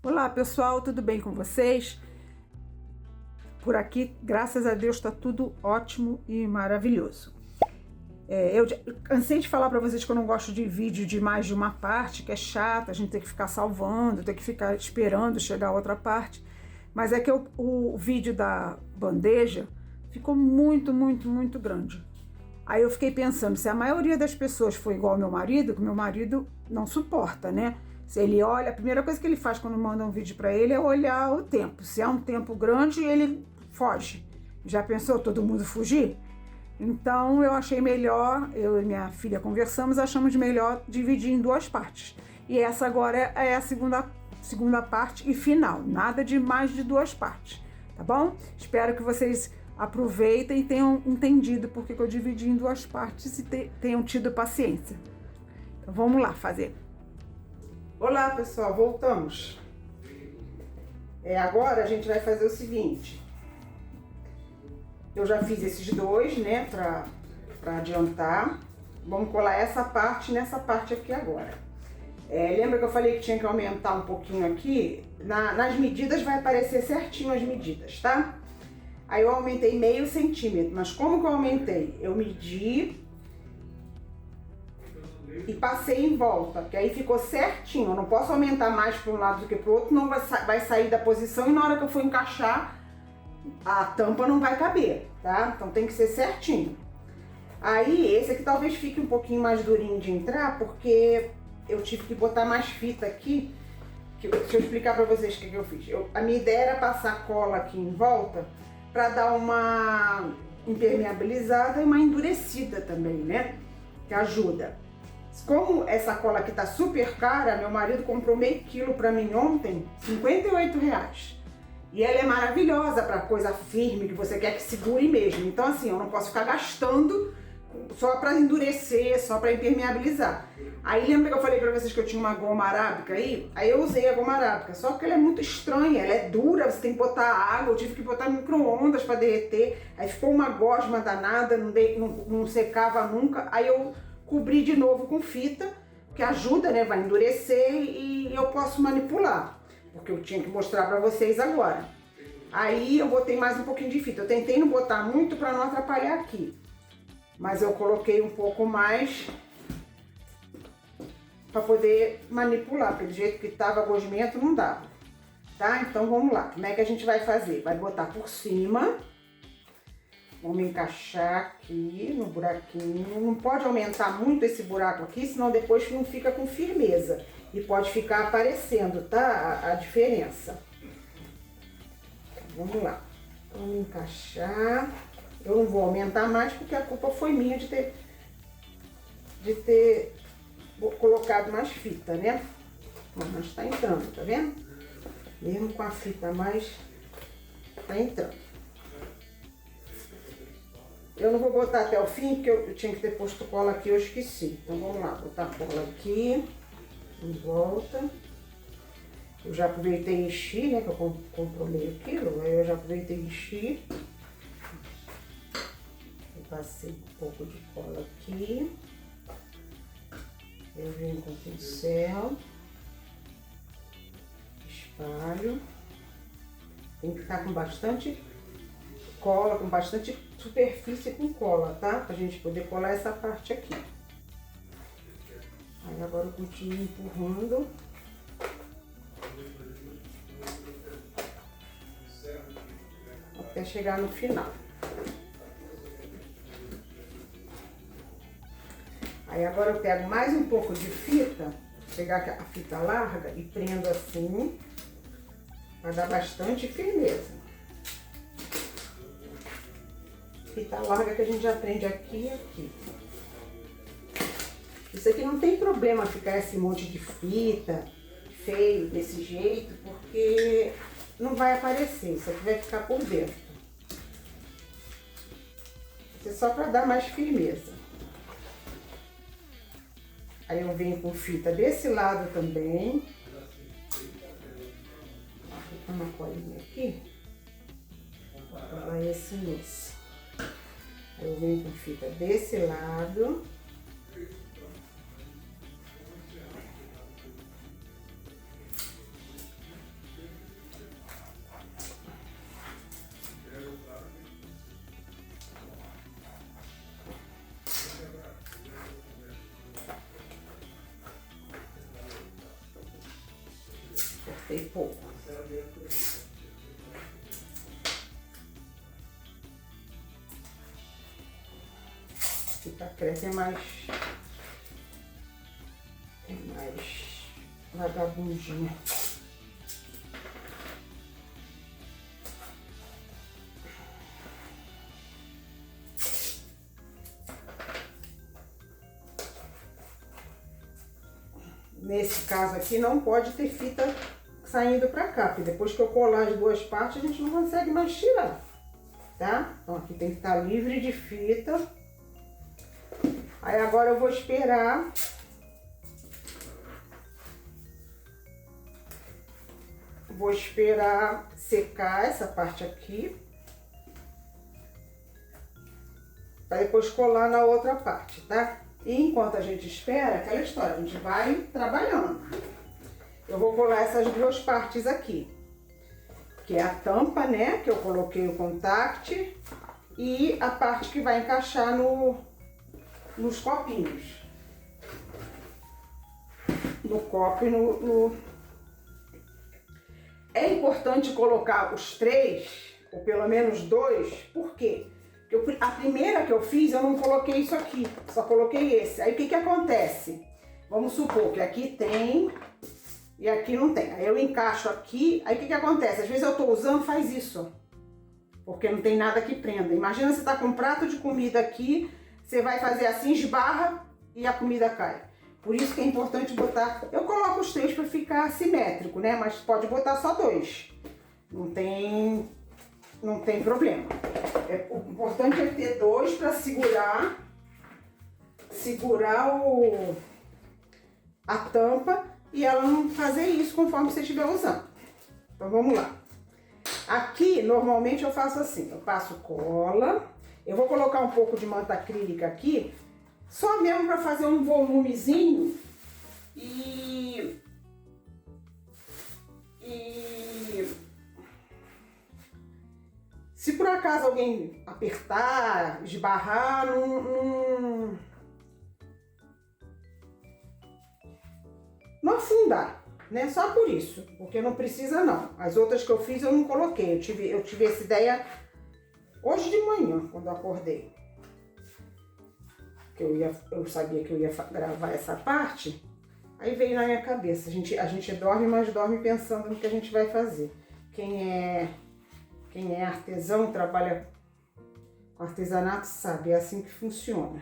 Olá pessoal, tudo bem com vocês? Por aqui, graças a Deus, está tudo ótimo e maravilhoso. Eu cansei de falar para vocês que eu não gosto de vídeo de mais de uma parte, que é chato, a gente tem que ficar salvando, tem que ficar esperando chegar a outra parte. Mas é que o vídeo da bandeja ficou muito grande. Aí eu fiquei pensando, se a maioria das pessoas for igual ao meu marido, que meu marido não suporta, né? Se ele olha, a primeira coisa que ele faz quando manda um vídeo para ele é olhar o tempo. Se é um tempo grande, ele foge. Já pensou todo mundo fugir? Então eu achei melhor, eu e minha filha conversamos, achamos melhor dividir em duas partes. E essa agora é a segunda parte e final, nada de mais de duas partes, tá bom? Espero que vocês aproveitem e tenham entendido porque que eu dividi em duas partes e tenham tido paciência. Então vamos lá fazer. Olá pessoal, voltamos. Agora a gente vai fazer o seguinte. Eu já fiz esses dois, né, pra adiantar. Vamos colar essa parte nessa parte aqui agora. Lembra que eu falei que tinha que aumentar um pouquinho aqui? Nas medidas vai aparecer certinho as medidas, tá? Aí eu aumentei meio centímetro, mas como que eu aumentei? Eu medi e passei em volta, que aí ficou certinho. Eu não posso aumentar mais para um lado do que para o outro, não vai sair da posição e na hora que eu for encaixar, a tampa não vai caber, tá? Então tem que ser certinho. Aí esse aqui talvez fique um pouquinho mais durinho de entrar, porque eu tive que botar mais fita aqui. Deixa eu explicar para vocês o que eu fiz. A minha ideia era passar cola aqui em volta para dar uma impermeabilizada e uma endurecida também, né? Que ajuda. Como essa cola aqui tá super cara, meu marido comprou meio quilo para mim ontem, R$58. E ela é maravilhosa para coisa firme, que você quer que segure mesmo. Então assim, eu não posso ficar gastando só para endurecer, só para impermeabilizar. Aí lembra que eu falei para vocês que eu tinha uma goma arábica aí? Aí eu usei a goma arábica, só que ela é muito estranha, ela é dura, você tem que botar água, eu tive que botar micro-ondas para derreter. Aí ficou uma gosma danada, não secava nunca. Aí eu cobri de novo com fita, que ajuda, né? Vai endurecer e eu posso manipular, porque eu tinha que mostrar para vocês agora. Aí eu botei mais um pouquinho de fita. Eu tentei não botar muito para não atrapalhar aqui, mas eu coloquei um pouco mais para poder manipular, porque do jeito que tava gosmento não dava, tá? Então vamos lá, como é que a gente vai fazer? Vai botar por cima. Vamos encaixar aqui no buraquinho. Não pode aumentar muito esse buraco aqui, senão depois não fica com firmeza. E pode ficar aparecendo, tá? A diferença. Vamos lá. Vamos encaixar. Eu não vou aumentar mais porque a culpa foi minha de ter colocado mais fita, né? Mas tá entrando, tá vendo? Mesmo com a fita a mais, tá entrando. Eu não vou botar até o fim, porque eu tinha que ter posto cola aqui, eu esqueci. Então vamos lá, botar cola aqui, em volta. Eu já aproveitei e enchi, né, que eu compro meio quilo, aí eu já aproveitei e enchi. Eu passei um pouco de cola aqui. Eu venho com o pincel, espalho. Tem que ficar com bastante cola, com bastante superfície com cola, tá? Pra gente poder colar essa parte aqui. Aí agora eu continuo empurrando. Até chegar no final. Aí agora eu pego mais um pouco de fita, vou pegar a fita larga e prendo assim, pra dar bastante firmeza. Fita larga que a gente já prende aqui e aqui. Isso aqui não tem problema ficar esse monte de fita feio desse jeito, porque não vai aparecer, isso aqui vai ficar por dentro. Isso é só para dar mais firmeza. Aí eu venho com fita desse lado também. Vou botar uma colinha aqui. Vou colar esse nesse. Aí eu venho com fita desse lado. Tem pouco. Fita crepe é mais vagabundinha. Nesse caso aqui não pode ter fita saindo pra cá, porque depois que eu colar as duas partes a gente não consegue mais tirar, tá? Então aqui tem que estar livre de fita. Aí agora eu vou esperar secar essa parte aqui, para depois colar na outra parte, tá? E enquanto a gente espera, aquela história, a gente vai trabalhando. Eu vou colar essas duas partes aqui, que é a tampa, né, que eu coloquei o contact, e a parte que vai encaixar nos copinhos. No copo e no... É importante colocar os 3, ou pelo menos 2, por quê? Porque a primeira que eu fiz, eu não coloquei isso aqui, só coloquei esse. Aí o que que acontece? Vamos supor que aqui tem e aqui não tem. Aí eu encaixo aqui, aí o que que acontece? Às vezes eu tô usando, faz isso, porque não tem nada que prenda. Imagina você tá com um prato de comida aqui, você vai fazer assim, esbarra e a comida cai. Por isso que é importante botar... Eu coloco os 3 para ficar simétrico, né? Mas pode botar só 2. Não tem problema. O importante é ter 2 para segurar a tampa e ela não fazer isso conforme você estiver usando. Então vamos lá. Aqui, normalmente eu faço assim, eu passo cola, eu vou colocar um pouco de manta acrílica aqui, só mesmo para fazer um volumezinho e se por acaso alguém apertar, esbarrar, não afundar, né? Só por isso, porque não precisa não. As outras que eu fiz eu não coloquei, eu tive essa ideia hoje de manhã, quando eu acordei. Eu sabia que eu ia gravar essa parte, aí veio na minha cabeça. A gente dorme, mas dorme pensando no que a gente vai fazer. Quem é artesão, trabalha com artesanato, sabe, é assim que funciona.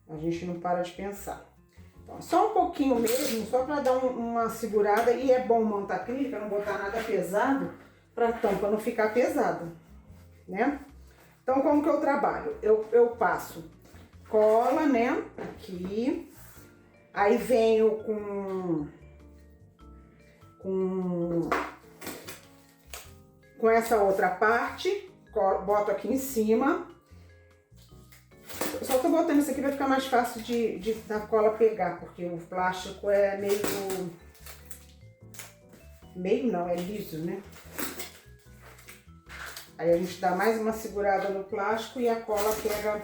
A gente não para de pensar. Então, só um pouquinho mesmo, só para dar uma segurada, e é bom manta acrílica, não botar nada pesado, para a tampa não ficar pesada, né? Então, como que eu trabalho? Eu passo cola, né, aqui, aí venho com essa outra parte, boto aqui em cima. Eu só tô botando isso aqui pra ficar mais fácil da cola pegar, porque o plástico é meio não, é liso, né? Aí a gente dá mais uma segurada no plástico e a cola pega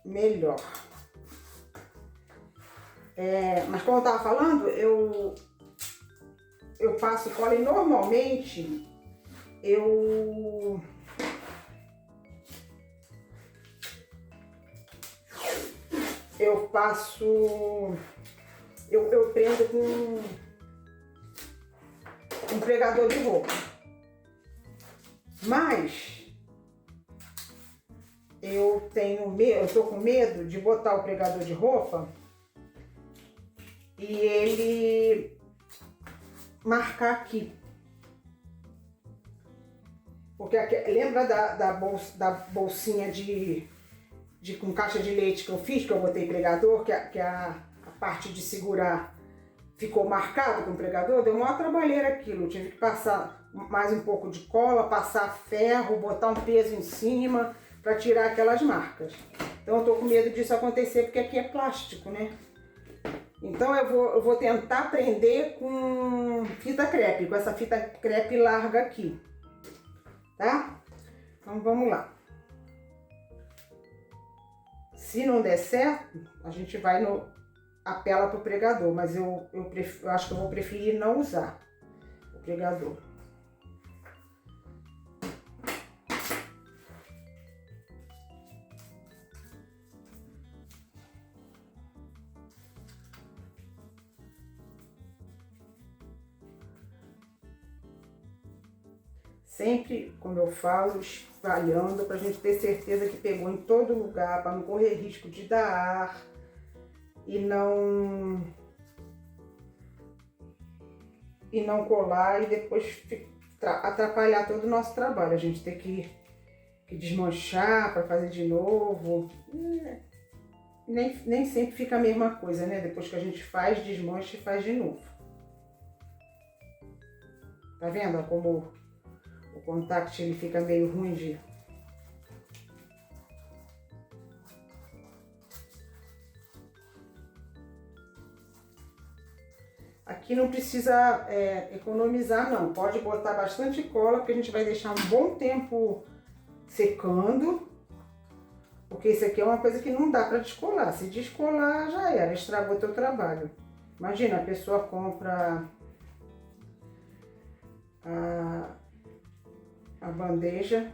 melhor. Mas como eu tava falando, eu passo cola e normalmente eu prendo com um pregador de roupa. Mas eu tô com medo de botar o pregador de roupa e ele marcar aqui. Porque lembra da bolsinha com caixa de leite que eu fiz, que eu botei pregador, que a parte de segurar ficou marcado com o pregador? Deu maior trabalheira aquilo. Eu tive que passar mais um pouco de cola, passar ferro, botar um peso em cima para tirar aquelas marcas. Então eu tô com medo disso acontecer, porque aqui é plástico, né? Então eu vou tentar prender com fita crepe, com essa fita crepe larga aqui, tá? Então vamos lá. Se não der certo, a gente vai apela pro pregador, mas eu acho que eu vou preferir não usar. pregador. Sempre, como eu falo, espalhando para a gente ter certeza que pegou em todo lugar, para não correr risco de dar ar e não colar e depois atrapalhar todo o nosso trabalho. A gente tem que desmanchar para fazer de novo. Nem sempre fica a mesma coisa, né? Depois que a gente faz, desmancha e faz de novo. Tá vendo como o contact ele fica meio ruim de... Aqui não precisa economizar não, pode botar bastante cola, porque a gente vai deixar um bom tempo secando, porque isso aqui é uma coisa que não dá para descolar, se descolar já era, estragou o teu trabalho. Imagina, a pessoa compra a bandeja,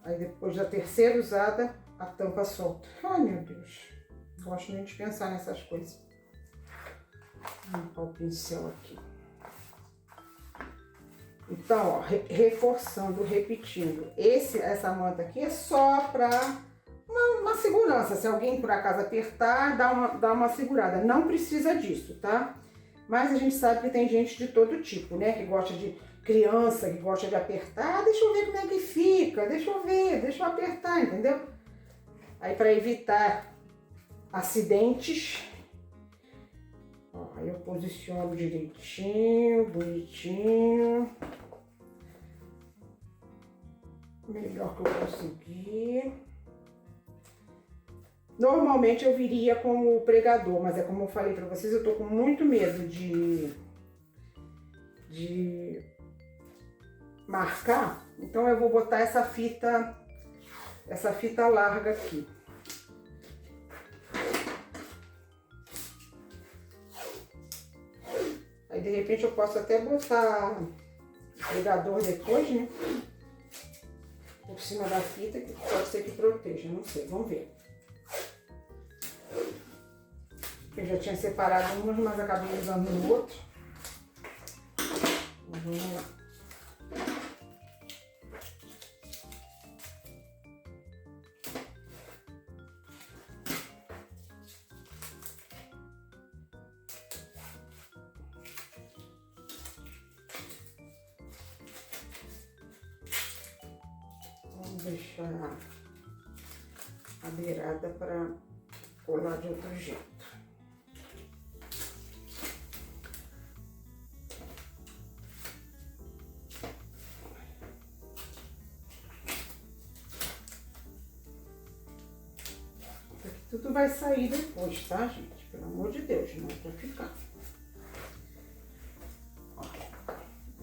aí depois da terceira usada, a tampa solta. Ai meu Deus, não gosto nem de pensar nessas coisas. Vou limpar o pincel aqui. Então, ó, reforçando, repetindo, essa manta aqui é só para uma segurança. Se alguém por acaso apertar, dá uma segurada. Não precisa disso, tá? Mas a gente sabe que tem gente de todo tipo, né? Que gosta de criança, que gosta de apertar. Ah, deixa eu ver como é que fica, deixa eu apertar, entendeu? Aí para evitar acidentes, ó, aí eu posiciono direitinho, bonitinho. Melhor que eu conseguir. Normalmente eu viria com o pregador, mas é como eu falei pra vocês, eu tô com muito medo de marcar, então eu vou botar essa fita larga aqui. Aí de repente eu posso até botar o pregador depois, né? Por cima da fita, que pode ser que proteja, não sei, vamos ver. Eu já tinha separado umas, mas acabei usando no outro. Então, vamos lá. Vamos deixar a beirada para colar de outro jeito. Tudo vai sair depois, tá, gente? Pelo amor de Deus, não é pra ficar. Ó,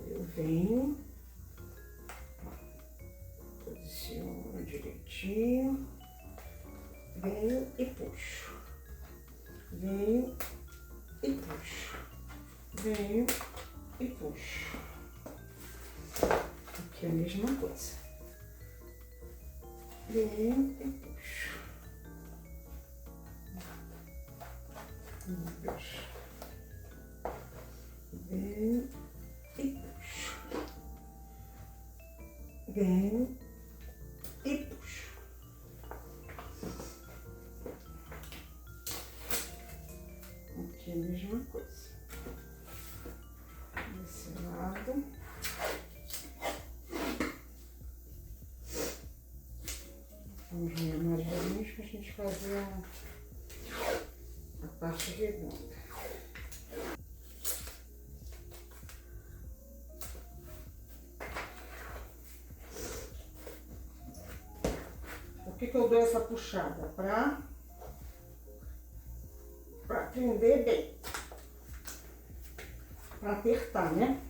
eu venho, posiciono direitinho, venho e puxo. Venho e puxo. Venho e puxo. Aqui é a mesma coisa. Venho e puxo. Meu Deus. Venho e puxo. Venho e puxo. Aqui é a mesma coisa. Desse lado. Vamos menores para a gente fazer a parte redonda. Por que eu dou essa puxada? Para prender bem. Para apertar, né?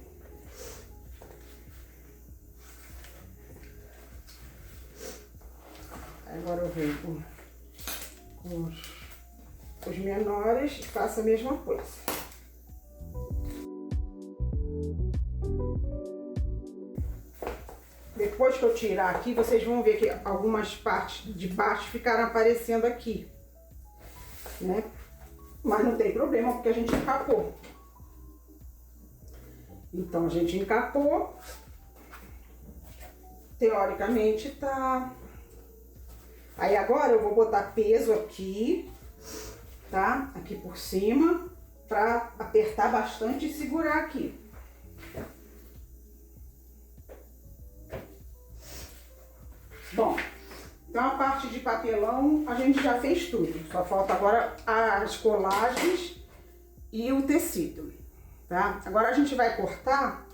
Agora eu venho com os menores e faço a mesma coisa. depois que eu tirar aqui, vocês vão ver que algumas partes de baixo ficaram aparecendo aqui, né? Mas não tem problema, porque a gente encapou. Então, a gente encapou. Teoricamente, tá... Aí, agora eu vou botar peso aqui, tá? Aqui por cima, pra apertar bastante e segurar aqui. Bom, então a parte de papelão a gente já fez tudo. Só falta agora as colagens e o tecido, tá? Agora a gente vai cortar,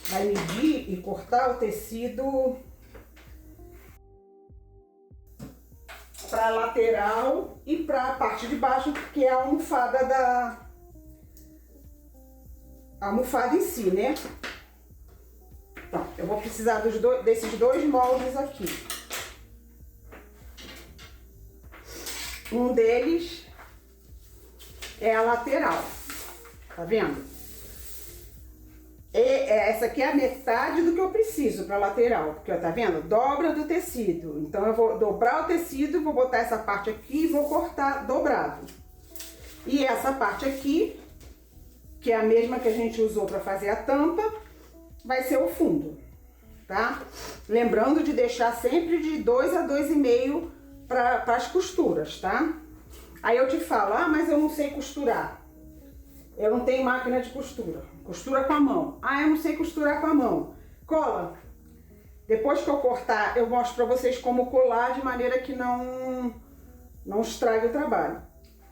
vai medir e cortar o tecido para lateral e para a parte de baixo, que é a almofada a almofada em si, né? Então, eu vou precisar desses dois moldes aqui. Um deles é a lateral, tá vendo? Essa aqui é a metade do que eu preciso para lateral, porque, ó, tá vendo? Dobra do tecido. Então, eu vou dobrar o tecido, vou botar essa parte aqui e vou cortar dobrado. E essa parte aqui, que é a mesma que a gente usou para fazer a tampa, vai ser o fundo, tá? Lembrando de deixar sempre de 2 a 2,5 para as costuras, tá? Aí eu te falo, ah, mas eu não sei costurar. Eu não tenho máquina de costura. Costura com a mão. Ah, eu não sei costurar com a mão. Cola. Depois que eu cortar, eu mostro para vocês como colar de maneira que não estrague o trabalho.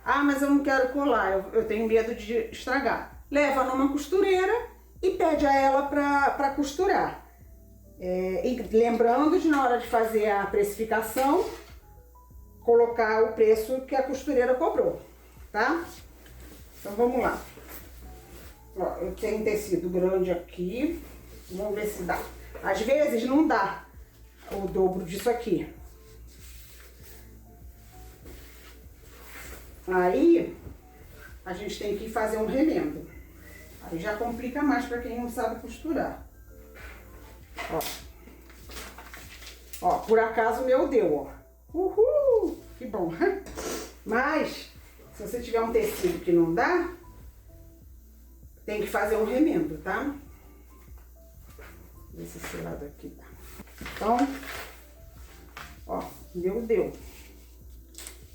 Ah, mas eu não quero colar, eu tenho medo de estragar. Leva numa costureira e pede a ela para costurar. E lembrando de, na hora de fazer a precificação, colocar o preço que a costureira cobrou, tá? Então vamos lá. Ó, eu tenho tecido grande aqui, vamos ver se dá. Às vezes não dá o dobro disso aqui. Aí a gente tem que fazer um remendo. Aí já complica mais para quem não sabe costurar. Ó. Ó, por acaso o meu deu, ó. Uhul! Que bom! Mas, se você tiver um tecido que não dá, tem que fazer um remendo, tá? Ver se esse lado aqui dá. Então, ó, deu.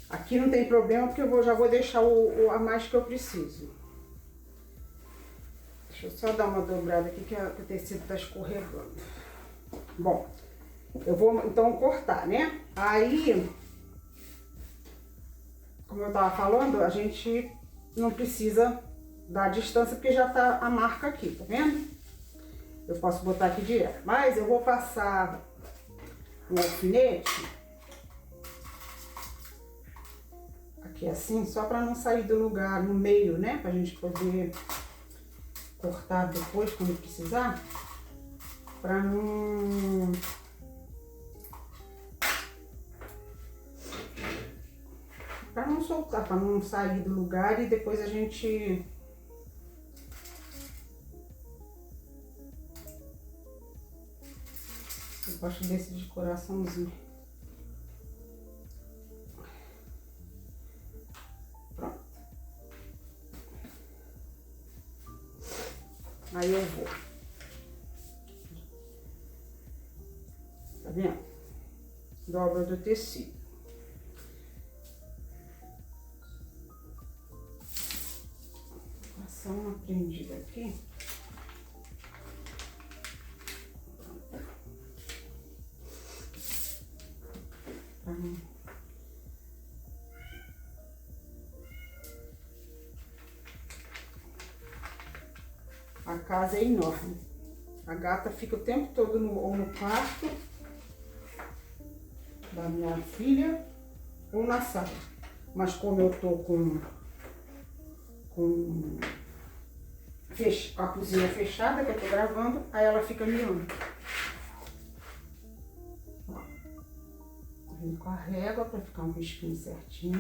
Aqui não tem problema, porque eu já vou deixar a mais que eu preciso. Deixa eu só dar uma dobrada aqui, que o tecido tá escorregando. Bom, eu vou então cortar, né? Aí, como eu tava falando, a gente não precisa dar distância, porque já tá a marca aqui, tá vendo? Eu posso botar aqui direto, mas eu vou passar um alfinete aqui assim, só para não sair do lugar no meio, né? Pra gente poder cortar depois quando precisar, para não soltar, para não sair do lugar e depois a gente eu gosto desse de coraçãozinho. Pronto. Aí eu vou. Tá vendo? Dobra do tecido. Vou passar uma prendida aqui. A casa é enorme. A gata fica o tempo todo ou no quarto da minha filha ou na sala. Mas como eu tô com a cozinha fechada, que eu tô gravando, aí ela fica miando. Vem com a régua para ficar um risquinho certinho.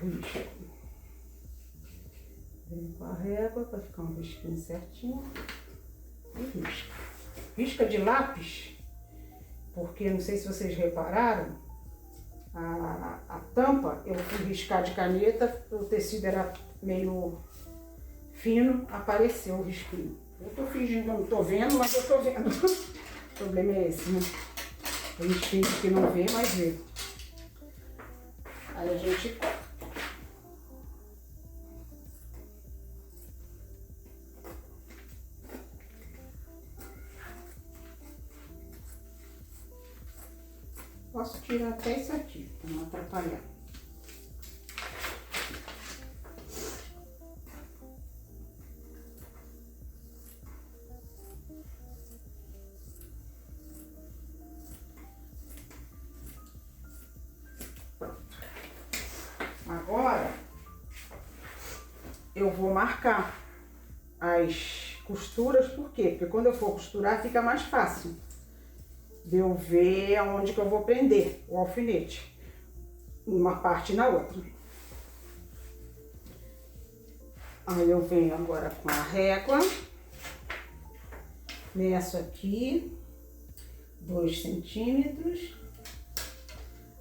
Risco. Vem com a régua para ficar um risquinho certinho. E risco. risca de lápis, porque não sei se vocês repararam, a tampa eu fui riscar de caneta, o tecido era meio fino, apareceu o risquinho. Eu tô fingindo que eu não tô vendo, mas eu tô vendo. O problema é esse, né? A gente finge que não vê, mas vê. Aí a gente corta. Posso tirar até isso aqui, para não atrapalhar. Agora, eu vou marcar as costuras, por quê? Porque quando eu for costurar fica mais fácil de eu ver aonde que eu vou prender o alfinete, numa parte e na outra. Aí eu venho agora com a régua, meço aqui 2 centímetros,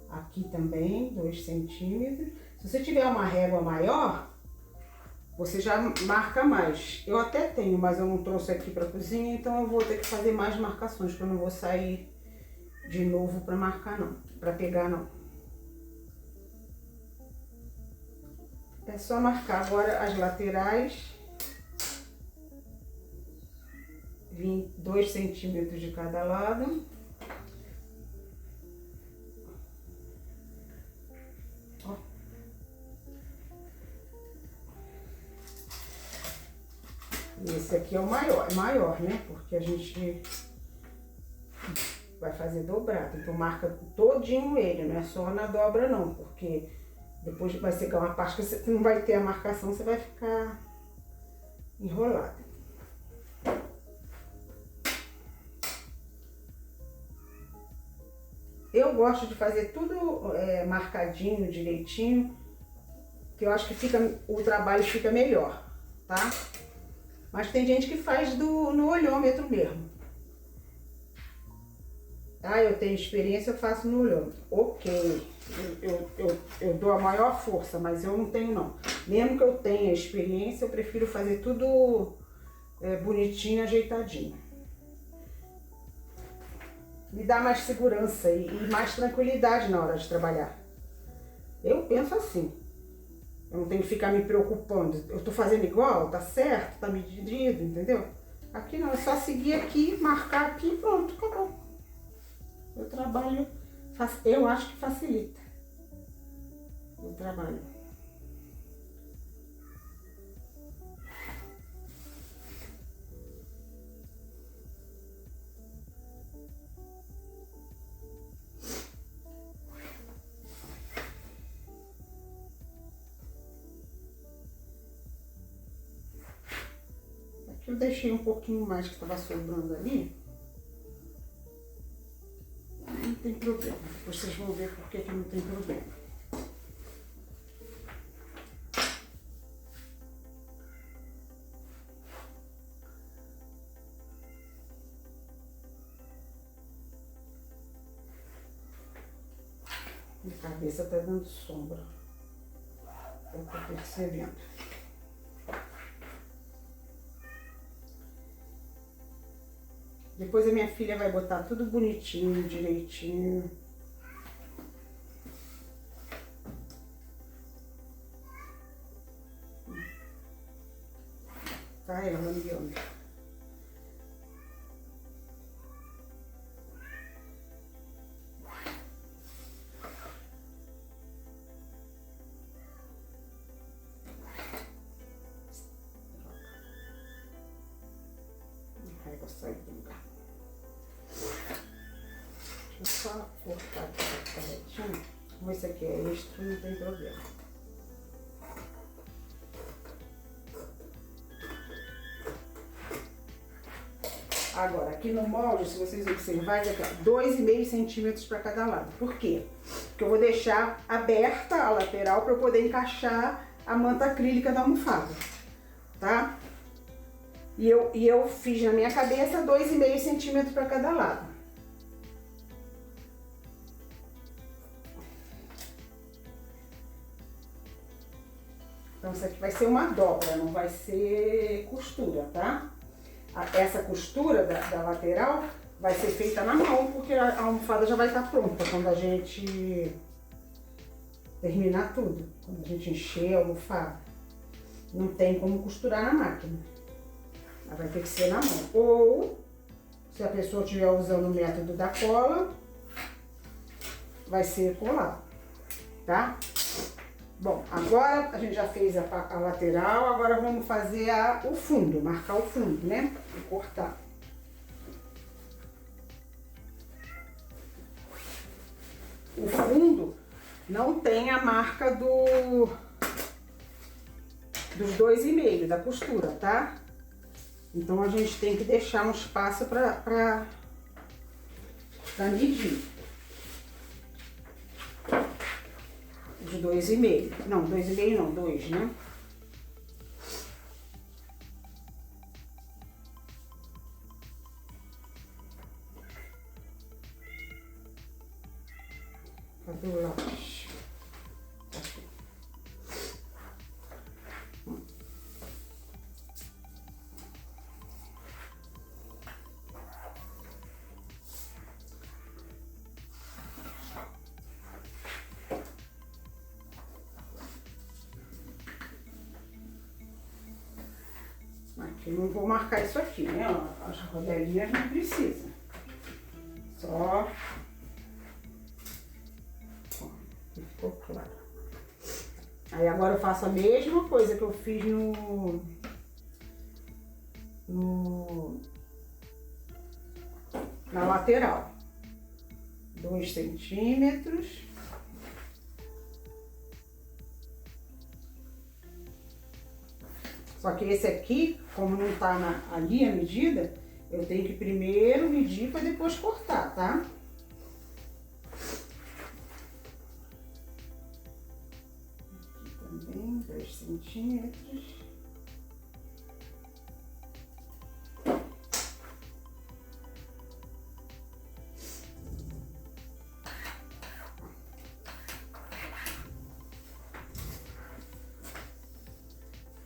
aqui também 2 centímetros. Se você tiver uma régua maior, você já marca mais. Eu até tenho, mas eu não trouxe aqui para cozinha, então eu vou ter que fazer mais marcações, porque eu não vou sair de novo para marcar não, para pegar não. É só marcar agora as laterais, 2 centímetros de cada lado. Ó. Esse aqui é o maior, né? Porque a gente vai fazer dobrado, então marca todinho ele, não é só na dobra não, porque depois vai chegar uma parte que você não vai ter a marcação, você vai ficar enrolado. Eu gosto de fazer tudo marcadinho, direitinho, que eu acho que o trabalho fica melhor, tá? Mas tem gente que faz no olhômetro mesmo. Ah, eu tenho experiência, eu faço no olhômetro. Ok, eu dou a maior força, mas eu não tenho não. Mesmo que eu tenha experiência, eu prefiro fazer tudo bonitinho, ajeitadinho. Me dá mais segurança e mais tranquilidade na hora de trabalhar. Eu penso assim. Eu não tenho que ficar me preocupando. Eu tô fazendo igual, tá certo, tá medido, entendeu? Aqui não, é só seguir aqui, marcar aqui e pronto, acabou. Eu trabalho, eu acho que facilita o trabalho. Aqui eu deixei um pouquinho mais que estava sobrando ali. Não tem problema. Vocês vão ver por que não tem problema. Minha cabeça tá dando sombra. Eu tô percebendo. Depois a minha filha vai botar tudo bonitinho, direitinho. Tá ela olhando. A régua sai do lugar. Deixa eu só cortar aqui pra ficar retinho. Como esse aqui é extra, não tem problema. Agora, aqui no molde, se vocês observarem, aqui, 2,5 centímetros para cada lado. Por quê? Porque eu vou deixar aberta a lateral para eu poder encaixar a manta acrílica da almofada, tá? E eu fiz na minha cabeça 2,5 centímetros para cada lado. Então isso aqui vai ser uma dobra, não vai ser costura, tá? Essa costura da lateral vai ser feita na mão, porque a almofada já vai estar pronta quando a gente terminar tudo. Quando a gente encher a almofada. Não tem como costurar na máquina. Ela vai ter que ser na mão. Ou, se a pessoa estiver usando o método da cola, vai ser colado, tá? Bom, agora a gente já fez a lateral, agora vamos fazer o fundo, marcar o fundo, né? E cortar. O fundo não tem a marca dos 2,5 da costura, tá? Então a gente tem que deixar um espaço para medir. De 2,5. Não, 2,5 não, 2, né? Cadê o lápis? Aqui eu não vou marcar isso aqui, né? As rodelinhas não precisa. Só... Ó, ficou claro. Aí agora eu faço a mesma coisa que eu fiz na lateral. 2 centímetros. Só que esse aqui, como não tá ali a medida, eu tenho que primeiro medir para depois cortar, tá? Aqui também, 2 centímetros.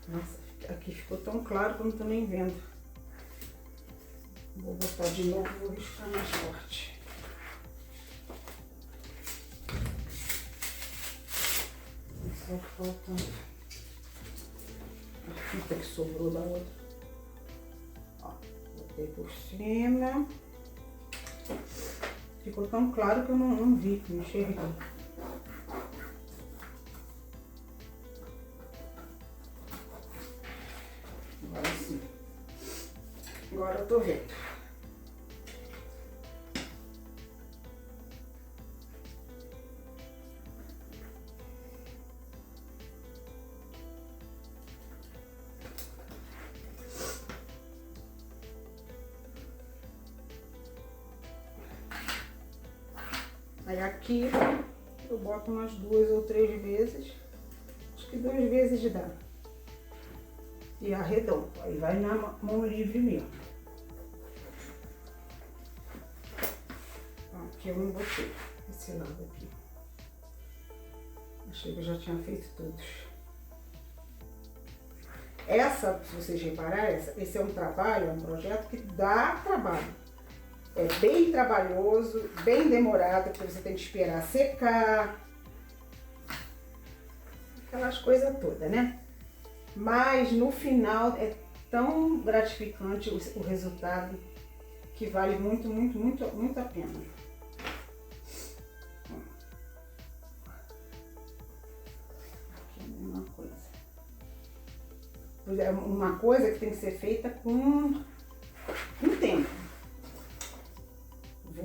Nossa, aqui ficou tão claro que eu não tô nem vendo. Vou botar de novo e vou riscar mais forte. Só falta a fita que sobrou da outra. Ó, botei por cima. Ficou tão claro que eu não vi, não enxerguei. Agora sim. Agora eu tô vendo. Aí aqui eu boto umas 2 ou 3 vezes. Acho que 2 vezes dá. E arredondo. Aí vai na mão livre mesmo. Aqui eu não botei esse lado aqui. Achei que eu já tinha feito todos. Essa, se vocês repararem, esse é um trabalho, é um projeto que dá trabalho. É bem trabalhoso, bem demorado, porque você tem que esperar secar. Aquelas coisas todas, né? Mas no final é tão gratificante o resultado que vale muito, muito, muito, muito a pena. Aqui é a mesma coisa. É uma coisa que tem que ser feita com tempo.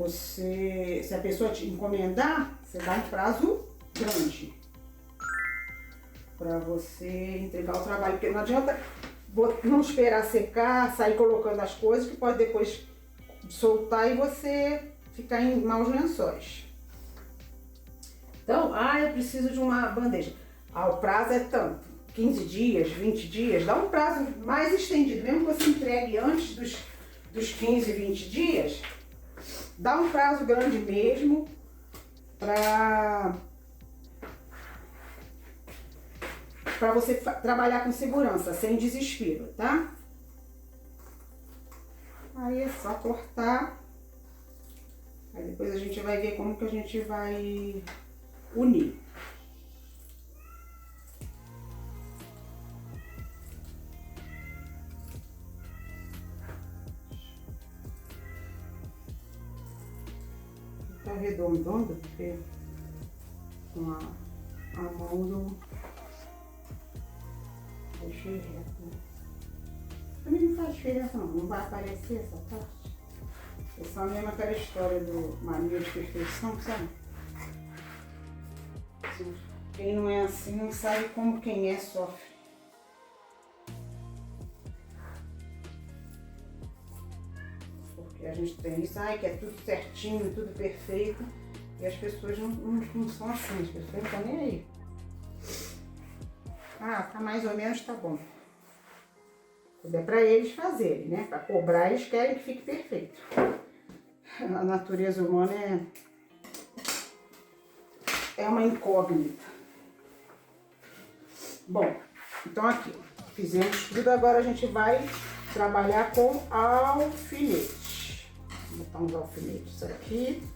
Se a pessoa te encomendar, você dá um prazo grande para você entregar o trabalho, porque não adianta não esperar secar, sair colocando as coisas, que pode depois soltar e você ficar em maus lençóis. Então, eu preciso de uma bandeja. O prazo é tanto. 15 dias, 20 dias, dá um prazo mais estendido, mesmo que você entregue antes dos 15, 20 dias, dá um prazo grande mesmo para você trabalhar com segurança, sem desespero, tá? Aí é só cortar, aí depois a gente vai ver como que a gente vai unir. Tá arredondando, porque com a mão eu deixei reto, né? Também não faz diferença não vai aparecer essa parte. É só mesmo aquela história do mania de perfeição, sabe? Quem não é assim não sabe como quem é sofre. Porque a gente tem isso, que é tudo certinho, tudo perfeito. E as pessoas não são assim, as pessoas não estão nem aí. Tá mais ou menos, tá bom. Tudo é pra eles fazerem, né? Pra cobrar, eles querem que fique perfeito. A natureza humana é uma incógnita. Bom, então aqui, fizemos tudo, agora a gente vai trabalhar com alfinete. Vou botar uns alfinetes aqui.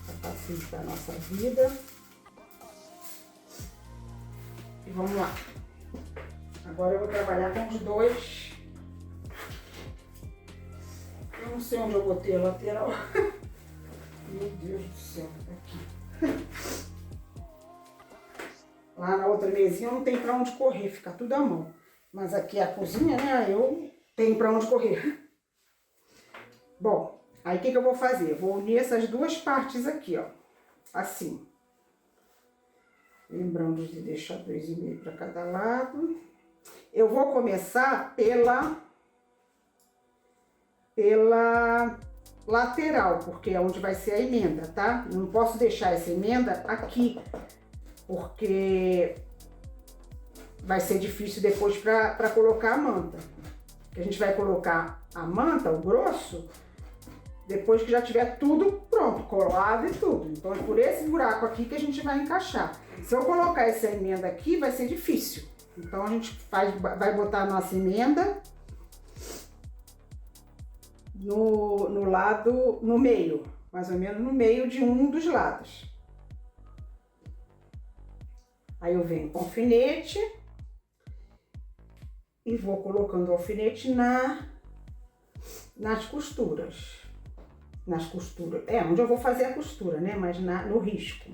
Para facilitar a nossa vida. E vamos lá. Agora eu vou trabalhar com os dois. Eu não sei onde eu botei a lateral. Meu Deus do céu, tá aqui. Lá na outra mesinha não tem pra onde correr, fica tudo à mão. Mas aqui é a cozinha, né? Eu tenho pra onde correr. Bom, aí o que eu vou fazer? Vou unir essas duas partes aqui, ó. Assim. Lembrando de deixar 2,5 para cada lado. Eu vou começar pela lateral, porque é onde vai ser a emenda, tá? Não posso deixar essa emenda aqui, porque vai ser difícil depois para colocar a manta. A gente vai colocar a manta, o grosso, depois que já tiver tudo pronto, colado e tudo. Então é por esse buraco aqui que a gente vai encaixar. Se eu colocar essa emenda aqui, vai ser difícil. Então a gente vai botar a nossa emenda no lado, no meio, mais ou menos no meio de um dos lados. Aí eu venho com o alfinete e vou colocando o alfinete nas costuras. Nas costuras, onde eu vou fazer a costura, né? Mas no risco.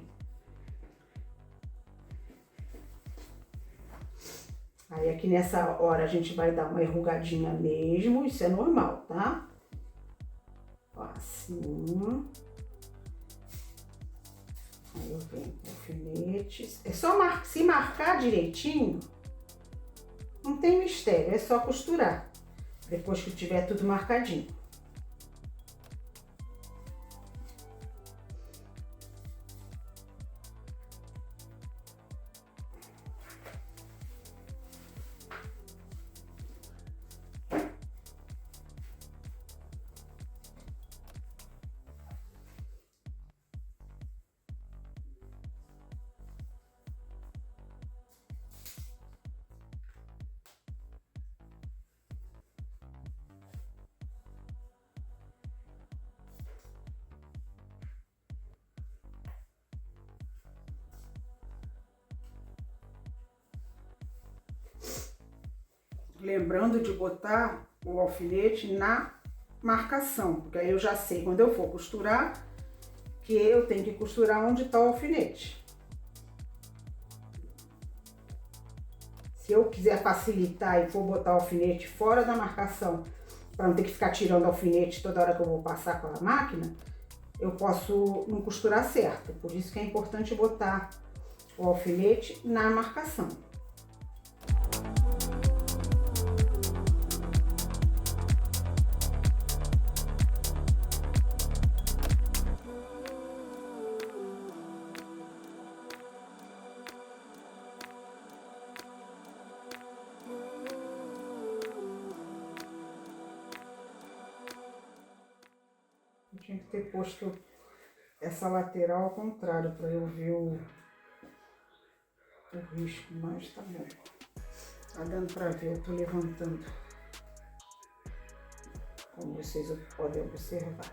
Aí aqui nessa hora a gente vai dar uma enrugadinha mesmo, isso é normal, tá? Ó, assim. Aí eu venho com o alfinete. É só se marcar direitinho, não tem mistério, é só costurar. Depois que tiver tudo marcadinho. Lembrando de botar o alfinete na marcação, porque aí eu já sei quando eu for costurar que eu tenho que costurar onde está o alfinete. Se eu quiser facilitar e for botar o alfinete fora da marcação, para não ter que ficar tirando o alfinete toda hora que eu vou passar com a máquina, eu posso não costurar certo. Por isso que é importante botar o alfinete na marcação. Eu tinha que ter posto essa lateral ao contrário para eu ver o risco, mas tá bom. Tá dando para ver, eu tô levantando. Como vocês podem observar.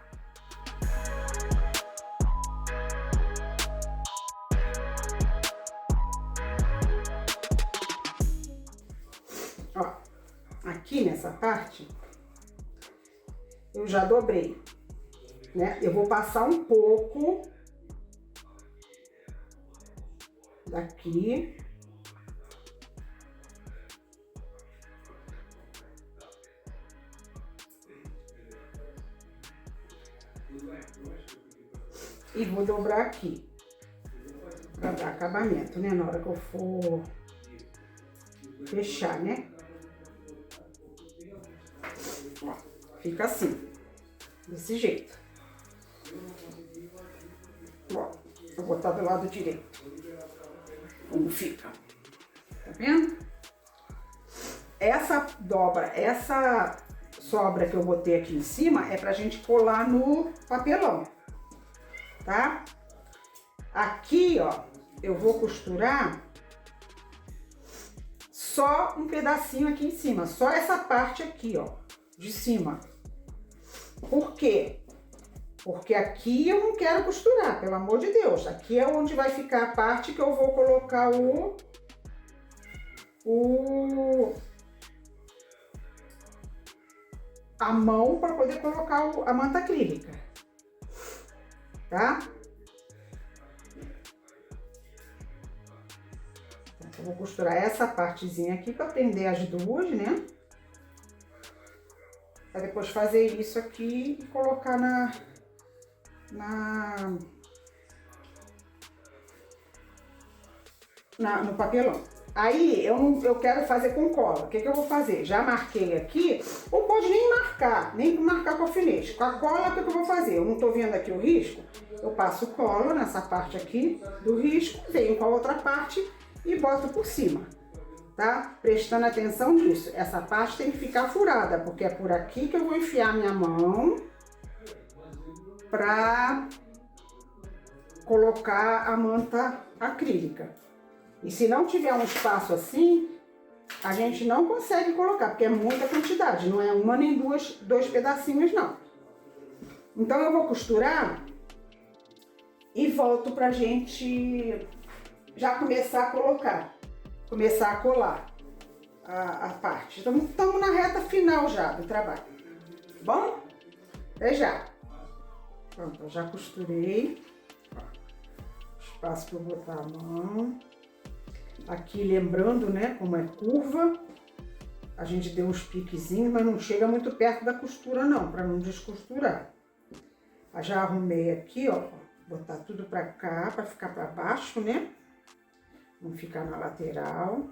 Ó, aqui nessa parte, eu já dobrei, né? Eu vou passar um pouco daqui. E vou dobrar aqui, para dar acabamento, né? Na hora que eu for fechar, né? Ó, fica assim, desse jeito. Ó, vou botar do lado direito. Como fica. Tá vendo? Essa dobra, essa sobra que eu botei aqui em cima é pra gente colar no papelão, tá? Aqui, ó, eu vou costurar só um pedacinho aqui em cima, só essa parte aqui, ó, de cima. Por quê? Porque aqui eu não quero costurar, pelo amor de Deus. Aqui é onde vai ficar a parte que eu vou colocar a mão para poder colocar a manta acrílica, tá? Então, eu vou costurar essa partezinha aqui para prender as duas, né? Para depois fazer isso aqui e colocar no papelão. Aí eu quero fazer com cola. O que eu vou fazer? Já marquei aqui, ou pode nem marcar com alfinete. Com a cola, o que eu vou fazer? Eu não tô vendo aqui o risco, eu passo cola nessa parte aqui do risco, venho com a outra parte e boto por cima, tá? Prestando atenção nisso. Essa parte tem que ficar furada, porque é por aqui que eu vou enfiar minha mão pra colocar a manta acrílica. E se não tiver um espaço assim, a gente não consegue colocar, porque é muita quantidade, não é uma nem dois pedacinhos, não. Então eu vou costurar e volto pra gente já começar a começar a colar a parte. Estamos na reta final já do trabalho, tá bom? Até já. Pronto, eu já costurei. Espaço para eu botar a mão. Aqui, lembrando, né, como é curva, a gente deu uns piquezinhos, mas não chega muito perto da costura não, para não descosturar. Eu já arrumei aqui, ó, botar tudo pra cá, para ficar para baixo, né, não ficar na lateral.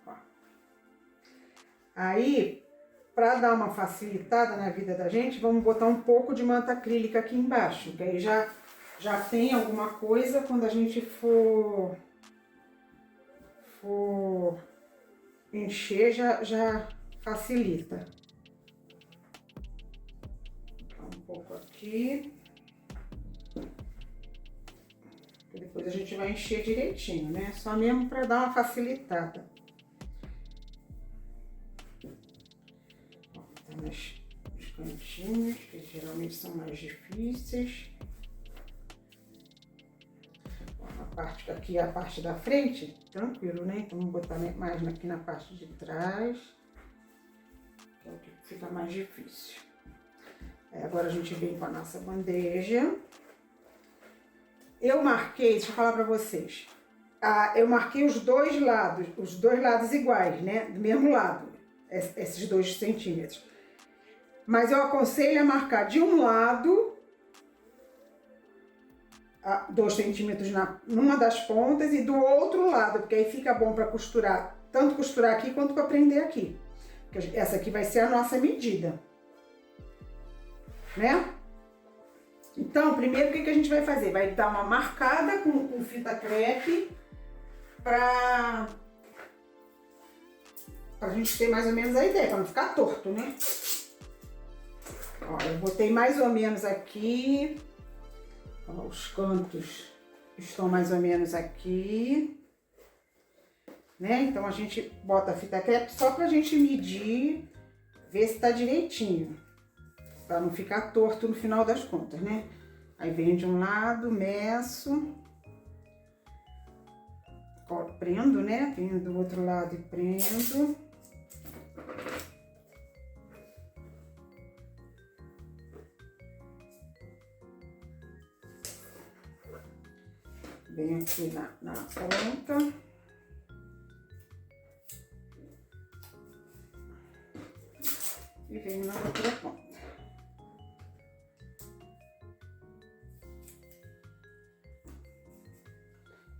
Ó. Aí, para dar uma facilitada na vida da gente, vamos botar um pouco de manta acrílica aqui embaixo, que aí já tem alguma coisa quando a gente for encher, já facilita. Um pouco aqui. Depois a gente vai encher direitinho, né? Só mesmo para dar uma facilitada. Ó, tá nos cantinhos, que geralmente são mais difíceis. Parte aqui é a parte da frente, tranquilo, né? Então vamos botar mais aqui na parte de trás, que é o que fica mais difícil. Aí agora a gente vem com a nossa bandeja. Eu marquei, deixa eu falar pra vocês. Eu marquei os dois lados iguais, né? Do mesmo lado, esses 2 centímetros. Mas eu aconselho a marcar de um lado 2 centímetros numa das pontas e do outro lado, porque aí fica bom para costurar, tanto costurar aqui quanto para prender aqui. Porque essa aqui vai ser a nossa medida, né? Então, primeiro o que a gente vai fazer? Vai dar uma marcada com fita crepe pra gente ter mais ou menos a ideia, para não ficar torto, né? Ó, eu botei mais ou menos aqui. Ó, os cantos estão mais ou menos aqui. Né? Então a gente bota a fita crepe só pra gente medir, ver se tá direitinho. Pra não ficar torto no final das contas, né? Aí venho de um lado, meço. Ó, prendo, né? Venho do outro lado e prendo. Venho aqui na ponta. E venho na outra ponta.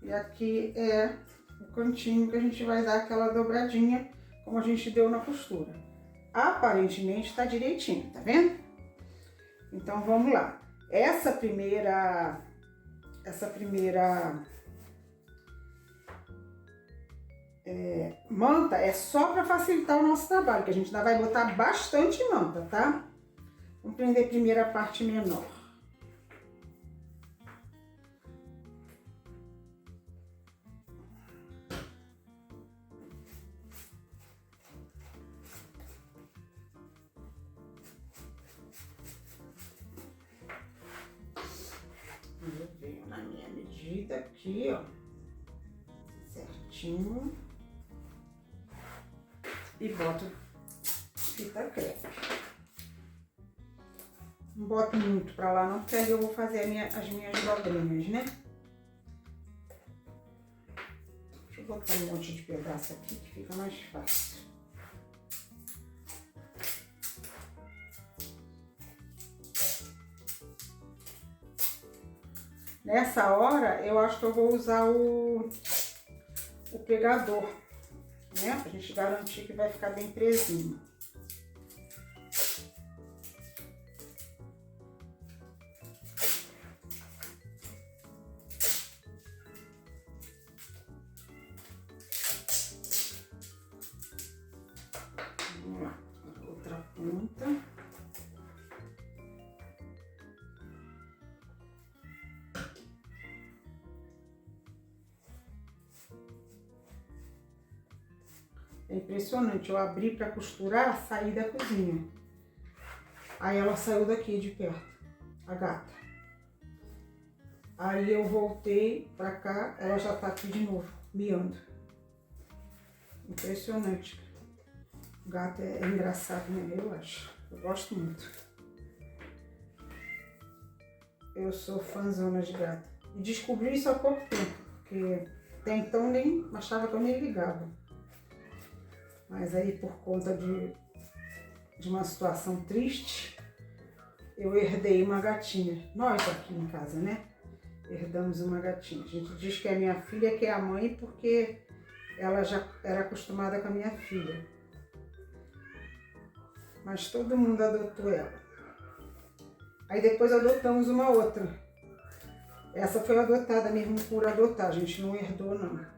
E aqui é o cantinho que a gente vai dar aquela dobradinha, como a gente deu na costura. Aparentemente tá direitinho, tá vendo? Então vamos lá. Essa primeira manta é só para facilitar o nosso trabalho, que a gente ainda vai botar bastante manta, tá? Vamos prender primeiro a parte menor. Eu venho na minha medida aqui, ó, certinho. E boto fita crepe. Não boto muito pra lá não, porque aí eu vou fazer as minhas dobrinhas, né? Deixa eu botar um monte de pedaço aqui que fica mais fácil. Nessa hora, eu acho que eu vou usar o pegador, né? Pra gente garantir que vai ficar bem presinho. Vamos lá, outra ponta. É impressionante, eu abri para costurar, saí da cozinha. Aí ela saiu daqui de perto, a gata. Aí eu voltei para cá, ela já tá aqui de novo, miando. Impressionante. O gato é engraçado, né? Eu acho. Eu gosto muito. Eu sou fãzona de gato. E descobri isso há pouco tempo, porque até então nem achava que eu nem ligava. Mas aí, por conta de uma situação triste, eu herdei uma gatinha. Nós aqui em casa, né? Herdamos uma gatinha. A gente diz que é minha filha, que é a mãe, porque ela já era acostumada com a minha filha. Mas todo mundo adotou ela. Aí depois adotamos uma outra. Essa foi adotada mesmo por adotar, a gente não herdou, não.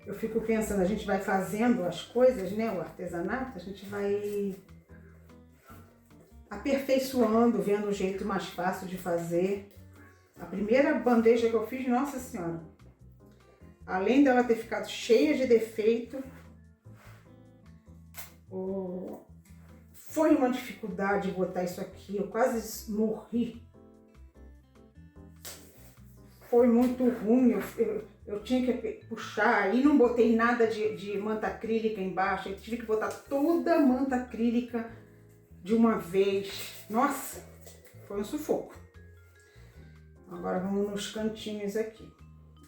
Eu fico pensando, a gente vai fazendo as coisas, né, o artesanato, a gente vai aperfeiçoando, vendo o jeito mais fácil de fazer. A primeira bandeja que eu fiz, nossa senhora, além dela ter ficado cheia de defeito, foi uma dificuldade botar isso aqui, eu quase morri. Foi muito ruim, eu tinha que puxar e não botei nada de manta acrílica embaixo, eu tive que botar toda a manta acrílica de uma vez. Nossa, foi um sufoco. Agora vamos nos cantinhos aqui.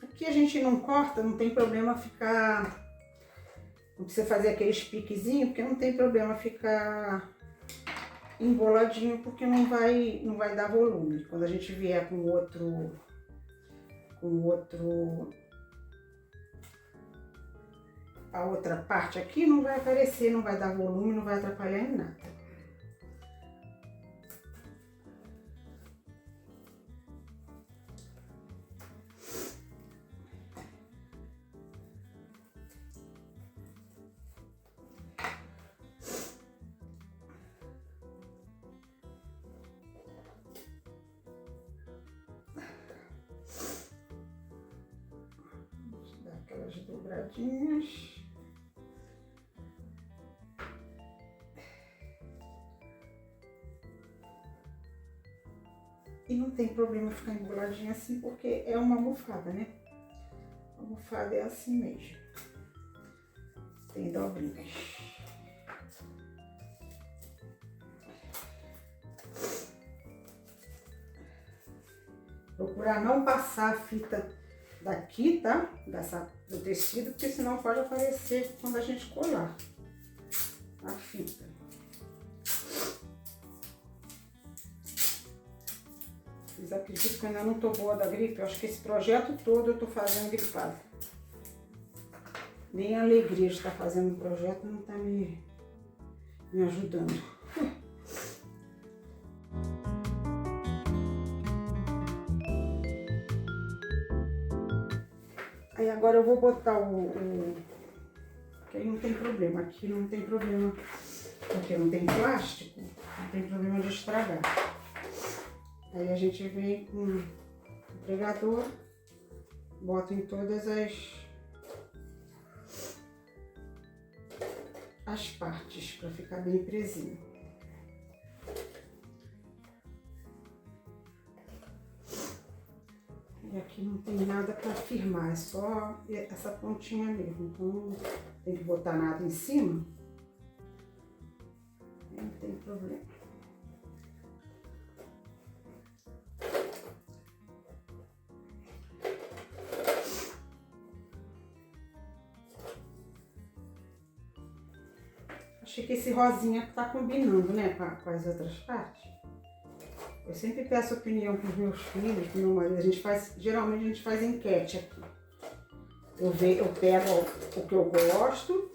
Aqui a gente não corta, não tem problema ficar... Não precisa fazer aqueles piquezinhos, porque não tem problema ficar emboladinho, porque não vai dar volume. Quando a gente vier com a outra parte aqui, não vai aparecer, não vai dar volume, não vai atrapalhar em nada. emboladinhas. E não tem problema ficar emboladinha assim, porque é uma almofada, né? A almofada é assim mesmo. Tem dobrinhas. Procurar não passar a fita daqui, tá? Do tecido, porque senão pode aparecer quando a gente colar a fita. Vocês acreditam que eu ainda não tô boa da gripe? Eu acho que esse projeto todo eu tô fazendo gripado. Nem a alegria de estar fazendo um projeto não tá me ajudando. Aí agora eu vou botar que aí não tem problema, aqui não tem problema, porque não tem plástico, não tem problema de estragar. Aí a gente vem com o pregador, bota em todas as partes, para ficar bem presinho. E aqui não tem nada para firmar, é só essa pontinha mesmo. Então não tem que botar nada em cima. Não tem problema. Achei que esse rosinha tá combinando, né, com as outras partes. Eu sempre peço opinião para os meus filhos, pro meu marido. Geralmente a gente faz enquete aqui. Eu pego o que eu gosto,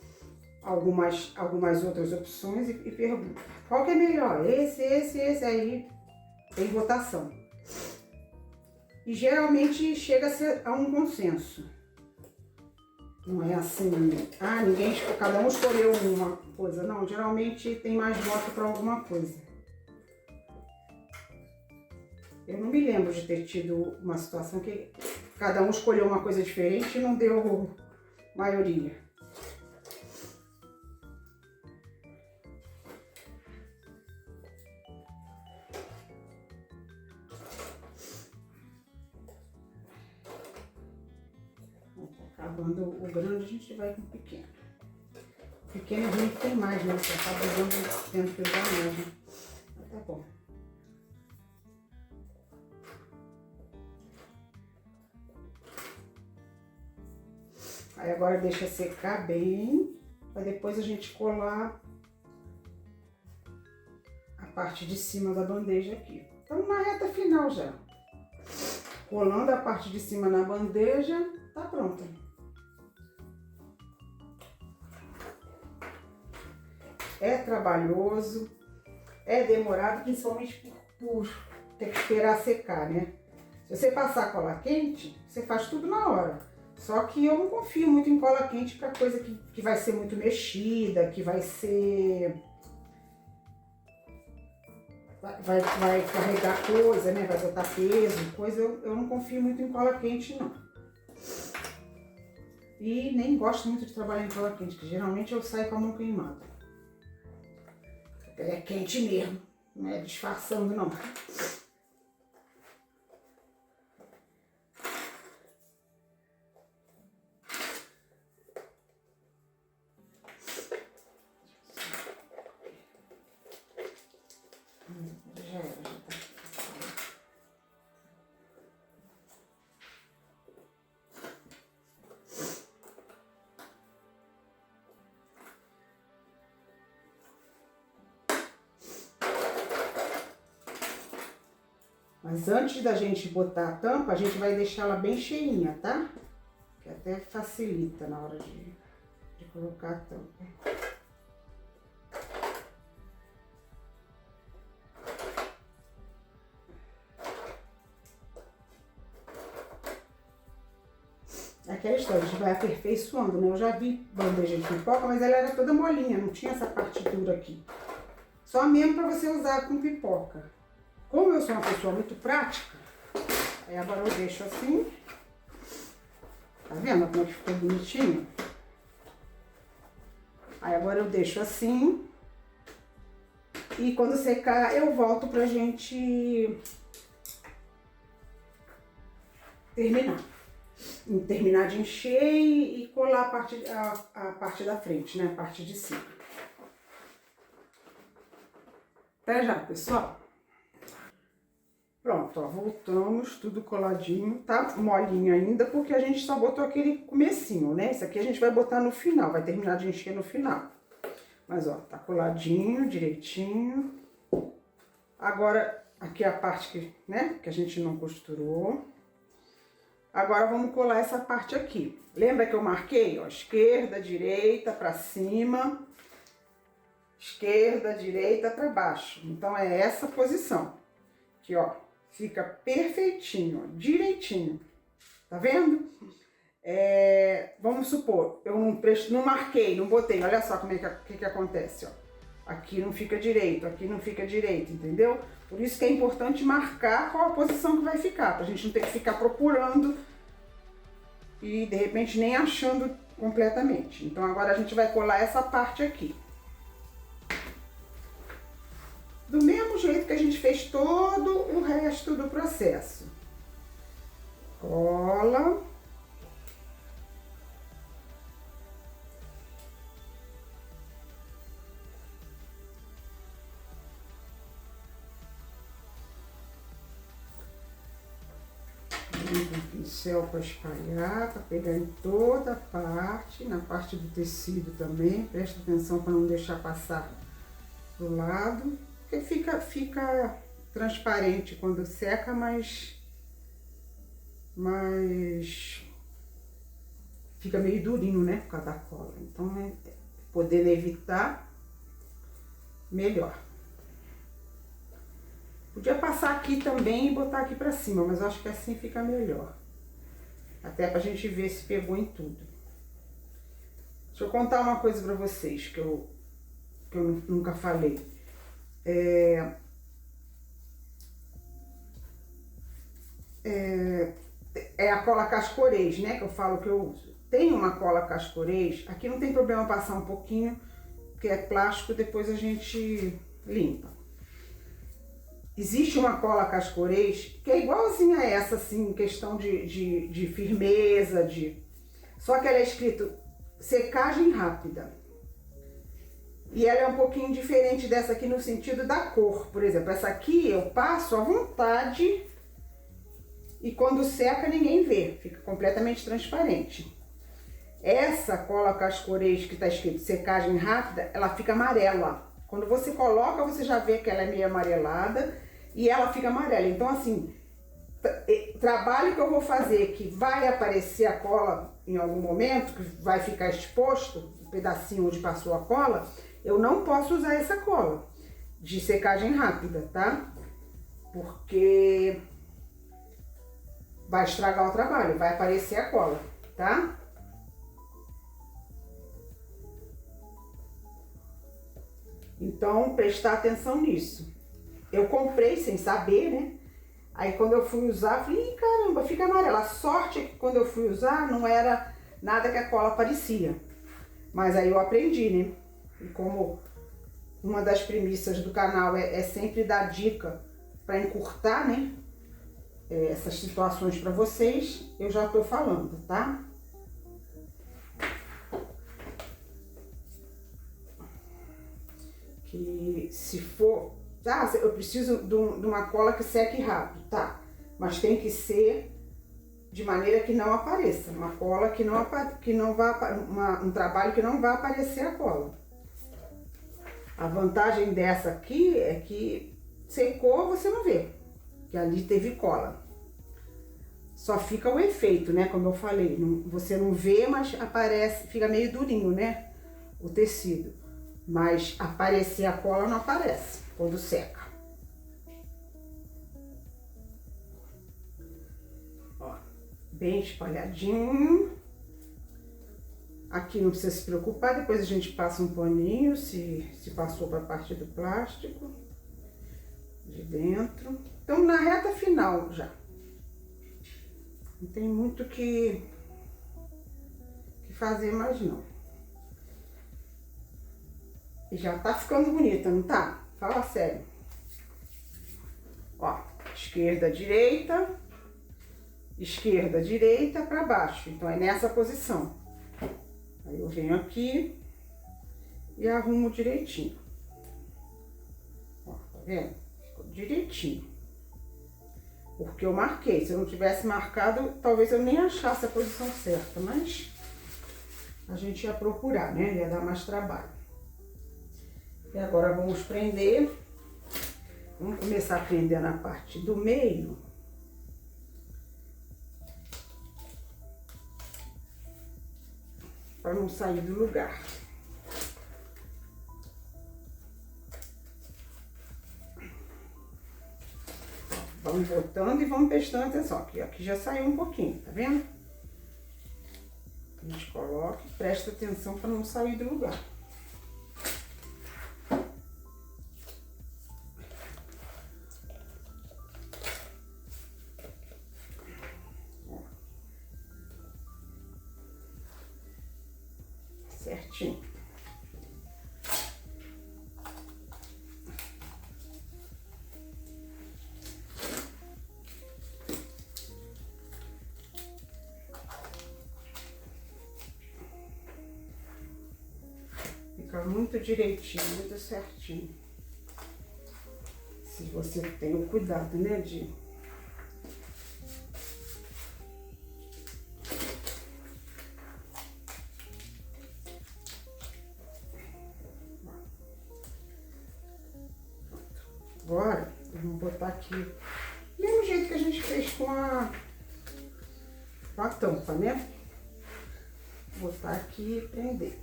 algumas outras opções e pergunto. Qual que é melhor? Esse, aí tem votação. E geralmente chega a um consenso. Não é assim, cada um escolheu uma coisa. Não, geralmente tem mais voto para alguma coisa. Eu não me lembro de ter tido uma situação que cada um escolheu uma coisa diferente e não deu maioria. Acabando o grande, a gente vai com o pequeno. O pequeno a gente tem mais, né? Você acaba tendo que usar mais, né? Mas tá bom. Aí agora deixa secar bem, para depois a gente colar a parte de cima da bandeja aqui. Estamos na reta final já. Colando a parte de cima na bandeja, tá pronta. É trabalhoso, é demorado, principalmente por ter que esperar secar, né? Se você passar cola quente, você faz tudo na hora. Só que eu não confio muito em cola quente para coisa que vai ser muito mexida, que vai ser... Vai carregar coisa, né? Vai botar peso, coisa. Eu não confio muito em cola quente, não. E nem gosto muito de trabalhar em cola quente, que geralmente eu saio com a mão queimada. Ela é quente mesmo, não é disfarçando, não. Já tá. Mas antes da gente botar a tampa, a gente vai deixar ela bem cheinha, tá? Que até facilita na hora de colocar a tampa. Aquela história, a gente vai aperfeiçoando, né? Eu já vi bandeja de pipoca, mas ela era toda molinha, não tinha essa parte dura aqui. Só mesmo para você usar com pipoca. Como eu sou uma pessoa muito prática, aí agora eu deixo assim, tá vendo? vendo como é que ficou bonitinho? Aí agora eu deixo assim. E quando secar, eu volto pra gente terminar de encher e colar a parte da frente, né? A parte de cima. Até já, pessoal. Pronto, ó, voltamos, tudo coladinho. Tá molinho ainda, porque a gente só botou aquele comecinho, né? Isso aqui a gente vai botar no final, vai terminar de encher no final. Mas, ó, tá coladinho, direitinho. Agora, aqui é a parte que, né, que a gente não costurou. Agora, vamos colar essa parte aqui. Lembra que eu marquei, ó, esquerda, direita, pra cima. Esquerda, direita, pra baixo. Então, é essa posição. Aqui, ó, fica perfeitinho, ó, direitinho. Tá vendo? Vamos supor, eu não marquei, não botei, olha só como é que acontece, ó. Aqui não fica direito, aqui não fica direito, entendeu? Por isso que é importante marcar qual a posição que vai ficar, pra gente não ter que ficar procurando e de repente nem achando completamente. Então agora a gente vai colar essa parte aqui. Do mesmo jeito que a gente fez todo o resto do processo. Cola. Um pincel para espalhar, para pegar em toda a parte, na parte do tecido também. Presta atenção para não deixar passar do lado, porque fica transparente quando seca, mas fica meio durinho, né, por causa da cola. Então, podendo evitar, melhor. Podia passar aqui também e botar aqui pra cima, mas eu acho que assim fica melhor. Até pra gente ver se pegou em tudo. Deixa eu contar uma coisa pra vocês que eu nunca falei. É a cola cascorês, né, que eu falo que eu uso. Tem uma cola cascorês, aqui não tem problema passar um pouquinho, porque é plástico, depois a gente limpa. Existe uma cola cascorês que é igualzinha a essa, assim, em questão de firmeza, só que ela é escrito secagem rápida. E ela é um pouquinho diferente dessa aqui no sentido da cor. Por exemplo, essa aqui eu passo à vontade e quando seca ninguém vê, fica completamente transparente. Essa cola cascorês que está escrito secagem rápida, ela fica amarela. Quando você coloca, você já vê que ela é meio amarelada. E ela fica amarela. Então, assim, trabalho que eu vou fazer, que vai aparecer a cola em algum momento, que vai ficar exposto, o pedacinho onde passou a cola, eu não posso usar essa cola de secagem rápida, tá? Porque vai estragar o trabalho, vai aparecer a cola, tá? Então, prestar atenção nisso. Eu comprei sem saber, né? Aí quando eu fui usar, falei, ih, caramba, fica amarela. A sorte é que quando eu fui usar, não era nada que a cola parecia. Mas aí eu aprendi, né? E como uma das premissas do canal é sempre dar dica para encurtar, né? Essas situações para vocês, eu já tô falando, tá? Que se for... Tá, eu preciso de uma cola que seque rápido, tá? Mas tem que ser de maneira que não apareça. Uma cola que não vá... um trabalho que não vai aparecer a cola. A vantagem dessa aqui é que secou, você não vê. Que ali teve cola. Só fica o efeito, né? Como eu falei. Você não vê, mas aparece... Fica meio durinho, né? O tecido. Mas aparecer a cola não aparece quando seca. Ó, bem espalhadinho. Aqui não precisa se preocupar, depois a gente passa um paninho, se passou para a parte do plástico, de dentro. Então, na reta final já. Não tem muito que fazer mais não. E já tá ficando bonita, não tá? Fala sério. Ó, esquerda, direita para baixo. Então é nessa posição. Aí eu venho aqui e arrumo direitinho. Ó, tá vendo? Ficou direitinho. Porque eu marquei. Se eu não tivesse marcado, talvez eu nem achasse a posição certa, mas a gente ia procurar, né? Ia dar mais trabalho. E agora vamos prender. Vamos começar a prender na parte do meio. Para não sair do lugar. Vamos botando e vamos prestando atenção. Aqui já saiu um pouquinho, tá vendo? A gente coloca e presta atenção para não sair do lugar. Certinho. Fica muito direitinho, muito certinho. Se você tem o cuidado, né, de agora, vamos botar aqui do mesmo jeito que a gente fez com a tampa, né? Botar aqui e prender.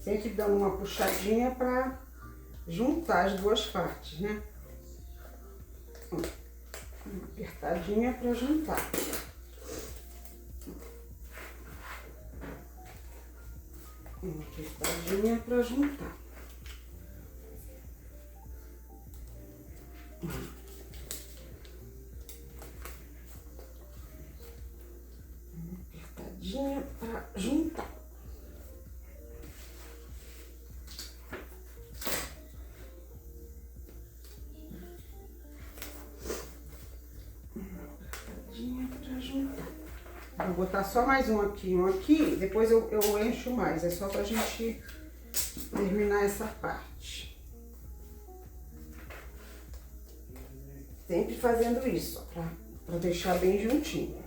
Sempre dando uma puxadinha para juntar as duas partes, né? Uma apertadinha para juntar. Uma apertadinha para juntar. Apertadinha para juntar. Apertadinha para juntar. Vou botar só mais um aqui, depois eu encho mais. É só pra gente terminar essa parte. Sempre fazendo isso, ó, pra deixar bem juntinho.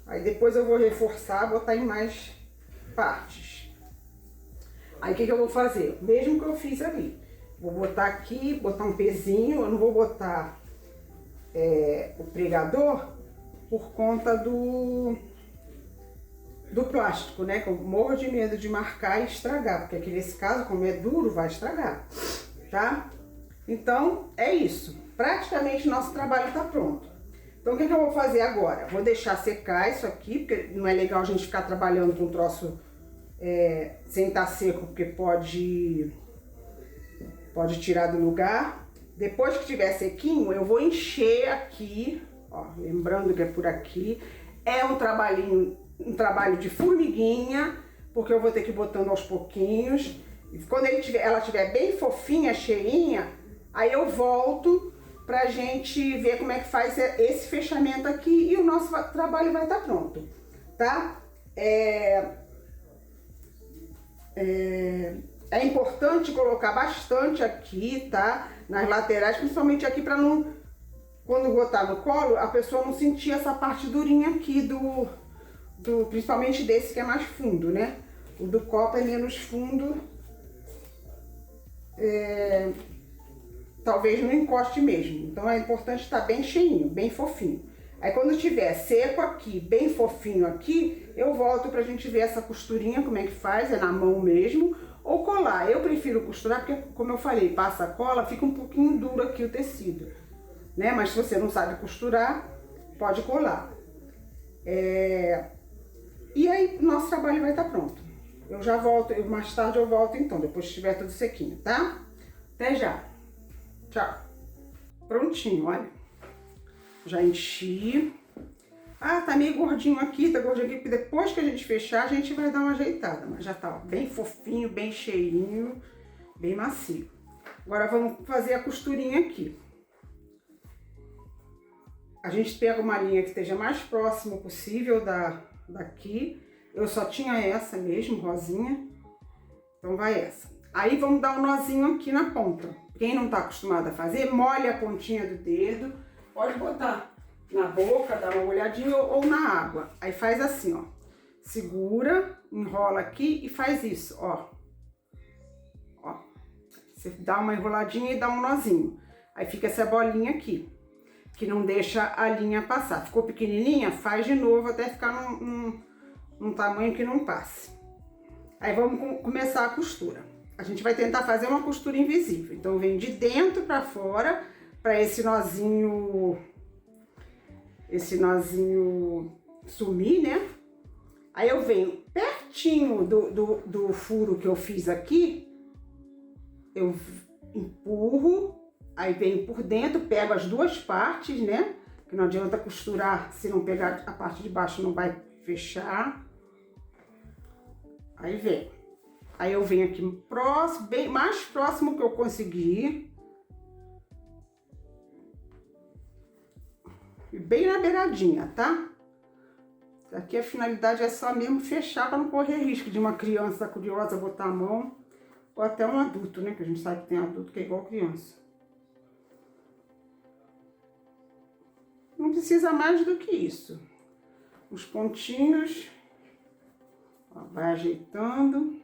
Aí depois eu vou reforçar, botar em mais partes. Aí o que eu vou fazer? O mesmo que eu fiz ali. Vou botar aqui, botar um pezinho, eu não vou botar o pregador por conta do plástico, né? Que eu morro de medo de marcar e estragar, porque aqui nesse caso, como é duro, vai estragar, tá? Então, é isso. Praticamente nosso trabalho tá pronto. Então, o que eu vou fazer agora? Vou deixar secar isso aqui, porque não é legal a gente ficar trabalhando com um troço sem estar seco, porque pode tirar do lugar. Depois que tiver sequinho, eu vou encher aqui, ó, lembrando que é por aqui. É um trabalho de formiguinha, porque eu vou ter que ir botando aos pouquinhos. E quando ela estiver bem fofinha, cheinha, aí eu volto pra gente ver como é que faz esse fechamento aqui e o nosso trabalho vai estar pronto, tá? É importante colocar bastante aqui, tá? Nas laterais, principalmente aqui para não, quando botar no colo, a pessoa não sentir essa parte durinha aqui principalmente desse que é mais fundo, né? O do copo é menos fundo. Talvez não encoste mesmo. Então é importante estar bem cheinho, bem fofinho. Aí quando tiver seco aqui, bem fofinho aqui, eu volto pra gente ver essa costurinha, como é que faz, é na mão mesmo, ou colar. Eu prefiro costurar porque, como eu falei, passa a cola, fica um pouquinho duro aqui o tecido, né? Mas se você não sabe costurar, pode colar. E aí, nosso trabalho vai estar pronto. Eu já volto, mais tarde eu volto então, depois que estiver tudo sequinho, tá? Até já. Tchau. Prontinho, olha. Já enchi. Ah, tá meio gordinho aqui, tá gordinho aqui, porque depois que a gente fechar, a gente vai dar uma ajeitada. Mas já tá, ó, bem fofinho, bem cheirinho, bem macio. Agora vamos fazer a costurinha aqui. A gente pega uma linha que esteja mais próximo possível daqui. Eu só tinha essa mesmo, rosinha. Então vai essa. Aí vamos dar um nozinho aqui na ponta. Quem não tá acostumado a fazer, molha a pontinha do dedo. Pode botar na boca, dar uma olhadinha ou na água. Aí faz assim, ó. Segura, enrola aqui e faz isso, ó. Ó. Você dá uma enroladinha e dá um nozinho. Aí fica essa bolinha aqui, que não deixa a linha passar. Ficou pequenininha? Faz de novo até ficar num tamanho que não passe. Aí vamos começar a costura. A gente vai tentar fazer uma costura invisível. Então vem de dentro pra fora, pra esse nozinho sumir, né? Aí eu venho pertinho do furo que eu fiz aqui, eu empurro, aí venho por dentro, pego as duas partes, né? Que não adianta costurar, se não pegar a parte de baixo não vai fechar. Aí vem. Aí eu venho aqui próximo, bem mais próximo que eu conseguir. E bem na beiradinha, tá? Aqui a finalidade é só mesmo fechar para não correr risco de uma criança curiosa botar a mão. Ou até um adulto, né? Que a gente sabe que tem adulto que é igual criança. Não precisa mais do que isso. Os pontinhos. Ó, vai ajeitando.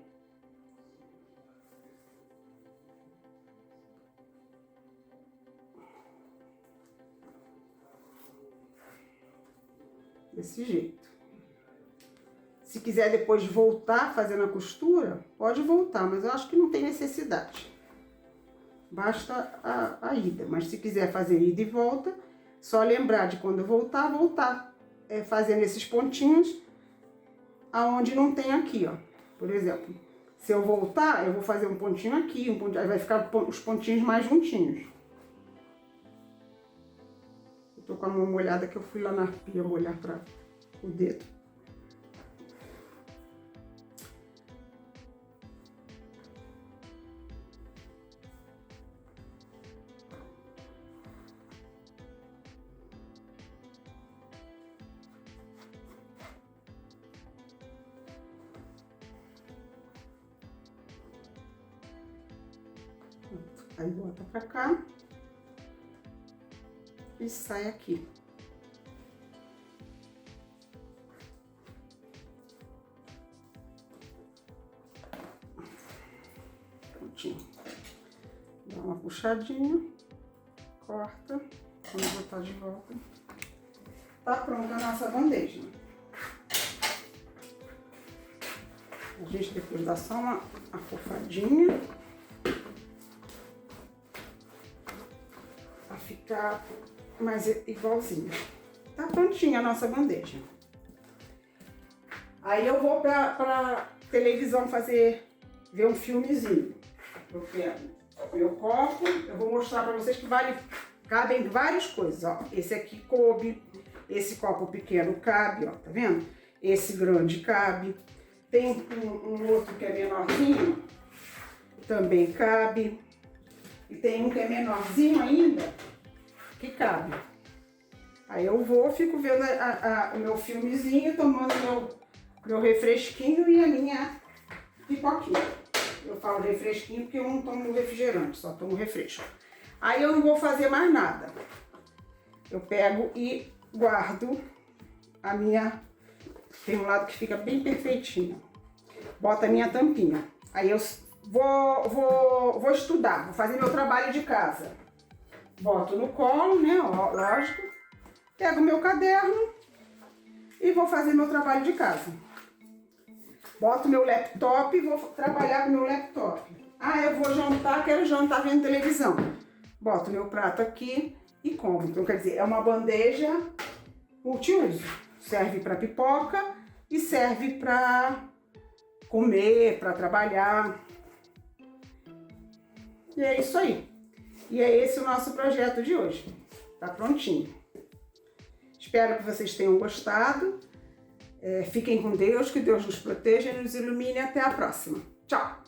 Desse jeito. Se quiser depois voltar fazendo a costura, pode voltar, mas eu acho que não tem necessidade. Basta a ida, mas se quiser fazer ida e volta, só lembrar de quando voltar, fazendo esses pontinhos aonde não tem aqui, ó. Por exemplo, se eu voltar, eu vou fazer um pontinho aqui, um pontinho, aí vai ficar os pontinhos mais juntinhos. Eu tô com a mão molhada que eu fui lá na pia molhar para o dedo. Aí bota pra cá e sai aqui. Prontinho. Dá uma puxadinha, corta, vamos botar de volta. Tá pronta a nossa bandeja. A gente depois dá só uma afofadinha. Ficar mais igualzinho. Tá prontinha a nossa bandeja. Aí eu vou pra televisão ver um filmezinho. Eu pego meu copo, eu vou mostrar pra vocês que cabem várias coisas, ó. Esse aqui coube, esse copo pequeno cabe, ó, tá vendo? Esse grande cabe. Tem um outro que é menorzinho, também cabe. E tem um que é menorzinho ainda, que cabe. Aí eu fico vendo o meu filmezinho, tomando meu refresquinho e a minha pipoquinha. Eu falo refresquinho porque eu não tomo refrigerante, só tomo refresco. Aí eu não vou fazer mais nada. Eu pego e guardo a minha... Tem um lado que fica bem perfeitinho. Boto a minha tampinha. Aí eu vou estudar, vou fazer meu trabalho de casa. Boto no colo, né, ó, lógico. Pego meu caderno e vou fazer meu trabalho de casa. Boto meu laptop e vou trabalhar com meu laptop. Ah, eu vou jantar, quero jantar vendo televisão. Boto meu prato aqui e como. Então, quer dizer, é uma bandeja multiuso. Serve para pipoca e serve para comer, para trabalhar. E é isso aí. E é esse o nosso projeto de hoje. Tá prontinho. Espero que vocês tenham gostado. Fiquem com Deus, que Deus nos proteja e nos ilumine. Até a próxima. Tchau!